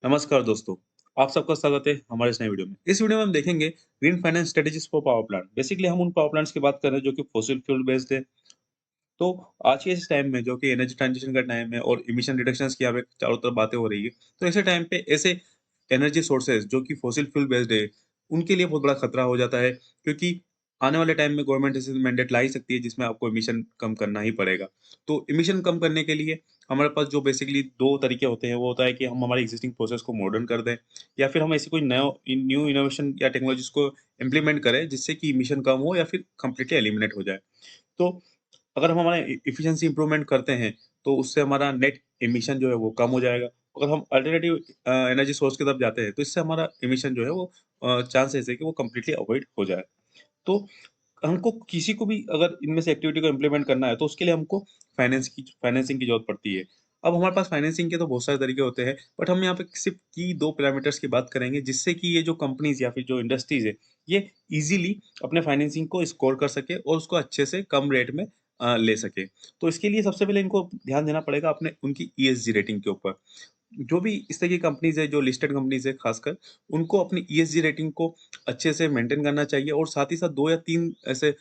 नमस्कार दोस्तों, आप सबका स्वागत है हमारे इस नए वीडियो में। इस वीडियो में हम देखेंगे green finance strategies for power plant. Basically हम उन पावर प्लांट्स की बात कर रहे हैं जो कि फॉसिल फ्यूल बेस्ड है। तो आज के इस टाइम में जो कि एनर्जी ट्रांजिशन का टाइम है और इमिशन रिडक्शंस की यहाँ पे चारों तरफ बातें हो रही है। तो ऐसे टाइम पे ऐसे एनर्जी सोर्सेज जो कि फॉसिल फ्यूल बेस्ड है, उनके लिए बहुत बड़ा खतरा हो जाता है क्योंकि आने वाले टाइम में गवर्नमेंट ऐसे मैंडेट ला ही सकती है जिसमें आपको इमिशन कम करना ही पड़ेगा। तो इमिशन कम करने के लिए हमारे पास जो बेसिकली 2 तरीके होते हैं, वो होता है कि हम हमारी एक्जिस्टिंग प्रोसेस को मॉडर्न कर दें या फिर हम ऐसी कोई न्यू इनोवेशन या टेक्नोलॉजीज़ को इम्प्लीमेंट करें जिससे कि इमिशन कम हो या फिर कंप्लीटली एलिमिनेट हो जाए। तो अगर हम हमारा एफिशिएंसी इंप्रूवमेंट करते हैं, तो उससे हमारा नेट एमिशन जो है वो कम हो जाएगा। अगर हम अल्टरनेटिव एनर्जी सोर्स की तरफ जाते हैं, तो इससे हमारा एमिशन जो है वो चांसेस है कि वो कंप्लीटली अवॉइड हो जाए। तो हमको किसी को भी अगर इनमें से एक्टिविटी को इम्प्लीमेंट करना है, तो उसके लिए हमको फाइनेंसिंग की ज़रूरत पड़ती है। अब हमारे पास फाइनेंसिंग के तो बहुत सारे तरीके होते हैं, बट हम यहाँ पे सिर्फ़ की 2 पैरामीटर्स की बात करेंगे, जिससे कि ये जो कंपनीज़ या फिर जो इंडस्ट्रीज़ है, ये ईज़िली अपने फाइनेंसिंग को स्कोर कर सके और उसको अच्छे से कम रेट में ले सके। तो इसके लिए सबसे पहले इनको ध्यान देना पड़ेगा अपने उनकी ईएसजी रेटिंग के ऊपर। जो भी इस तरह की कंपनीज़ है, जो लिस्टेड कंपनीज़ है खासकर, उनको अपनी ईएसजी रेटिंग को अच्छे से मेंटेन करना चाहिए और साथ ही साथ 2 या 3 ऐसे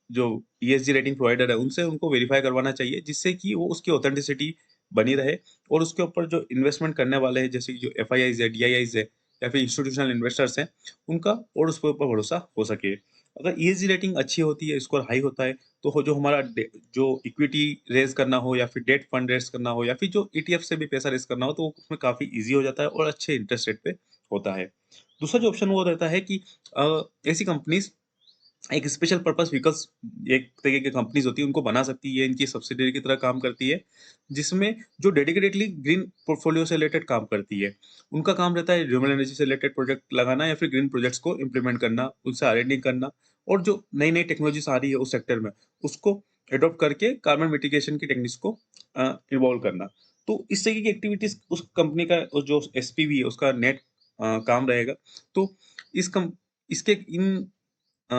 जो ईएसजी रेटिंग प्रोवाइडर है, उनसे उनको वेरीफाई करवाना चाहिए, जिससे कि वो उसकी ऑथेंटिसिटी बनी रहे और उसके ऊपर जो इन्वेस्टमेंट करने वाले हैं, जैसे कि जो एफआईआईज़ है, डीआईआईज़ है या फिर इंस्टीट्यूशनल इन्वेस्टर्स हैं, उनका और उसके ऊपर भरोसा हो सके। अगर ईएसजी रेटिंग अच्छी होती है, स्कोर हाई होता है, तो हो जो हमारा जो इक्विटी रेज़ करना हो या फिर डेट फंड रेज़ करना हो या फिर जो ईटीएफ से भी पैसा रेज़ करना हो, तो उसमें काफ़ी ईज़ी हो जाता है और अच्छे इंटरेस्ट रेट पे होता है। दूसरा जो ऑप्शन वो रहता है कि ऐसी कंपनीज़ एक स्पेशल पर्पस व्हीकल्स एक तरीके की कंपनीज़ होती है, उनको बना सकती है, इनकी सब्सिडियरी की तरह काम करती है, जिसमें जो डेडिकेटेडली ग्रीन पोर्टफोलियो से रिलेटेड काम करती है। उनका काम रहता है रिन्यूएबल एनर्जी से रिलेटेड प्रोजेक्ट लगाना या फिर ग्रीन प्रोजेक्ट्स को इम्प्लीमेंट करना, उनसे आर-एन-डी करना और जो नई-नई टेक्नोलॉजीज़ आ रही है उस सेक्टर में, उसको एडॉप्ट करके कार्बन मिटिगेशन की टेक्निक्स को इवॉल्व करना। तो इस तरीके की एक्टिविटीज़ उस कंपनी का जो एसपीवी है, उसका नेट काम रहेगा। तो इस कम इसके इन अ,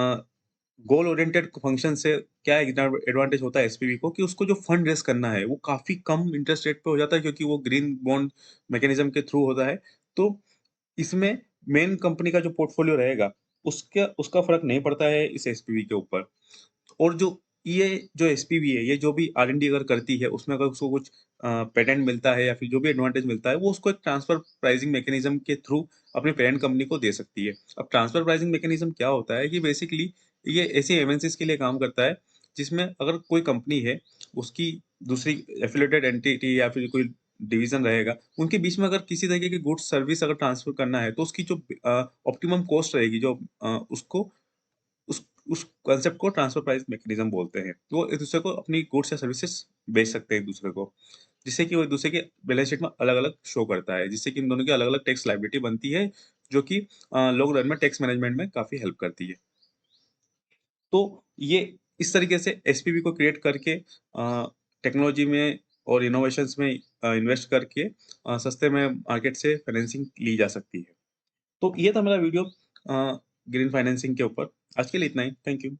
गोल ओरिएंटेड फंक्शन से क्या एडवांटेज होता है एसपीवी को कि उसको जो फंड रेज़ करना है, वो काफ़ी कम इंटरेस्ट रेट पे हो जाता है क्योंकि वो ग्रीन बॉन्ड मैकेनिज़्म के थ्रू होता है। तो इसमें मेन कंपनी का जो पोर्टफोलियो रहेगा, उसका उसका फ़र्क नहीं पड़ता है इस एसपीवी के ऊपर। और ये जो एसपीवी है, ये जो भी आर-एन-डी अगर करती है, उसमें अगर उसको कुछ पेटेंट मिलता है या फिर जो भी एडवांटेज मिलता है, वो उसको एक ट्रांसफर प्राइसिंग मैकेनिज़्म के थ्रू अपने पेरेंट कंपनी को दे सकती है। अब ट्रांसफर प्राइसिंग मैकेनिज़्म क्या होता है कि बेसिकली ये ऐसी एमएनसीज़ के लिए काम करता है, जिसमें अगर कोई कंपनी है, उसकी दूसरी एफ़िलिएटेड एंटिटी या फिर कोई डिवीज़न रहेगा, उनके बीच में अगर किसी तरीके की गुड्स सर्विस अगर ट्रांसफर करना है, तो उसकी जो ऑप्टिमम कॉस्ट रहेगी, जो उसको उस कांसेप्ट को ट्रांसफर प्राइस मैकेनिज़्म बोलते हैं। वो एक-दूसरे को अपनी गुड्स या सर्विसेज़ बेच सकते हैं एक-दूसरे को, जिससे कि वो एक-दूसरे के बैलेंस शीट में अलग-अलग शो करता है, जिससे कि इन दोनों की अलग-अलग टैक्स लायबिलिटी बनती है, जो कि लॉन्ग रन में टैक्स मैनेजमेंट में काफ़ी हेल्प करती है। तो ये इस तरीके से एसपीवी को क्रिएट करके टेक्नोलॉजी में और इनोवेशंस में इन्वेस्ट करके सस्ते में मार्केट से फाइनेंसिंग ली जा सकती है। तो ये था मेरा वीडियो ग्रीन फाइनेंसिंग के ऊपर। आज के लिए इतना ही। Thank you.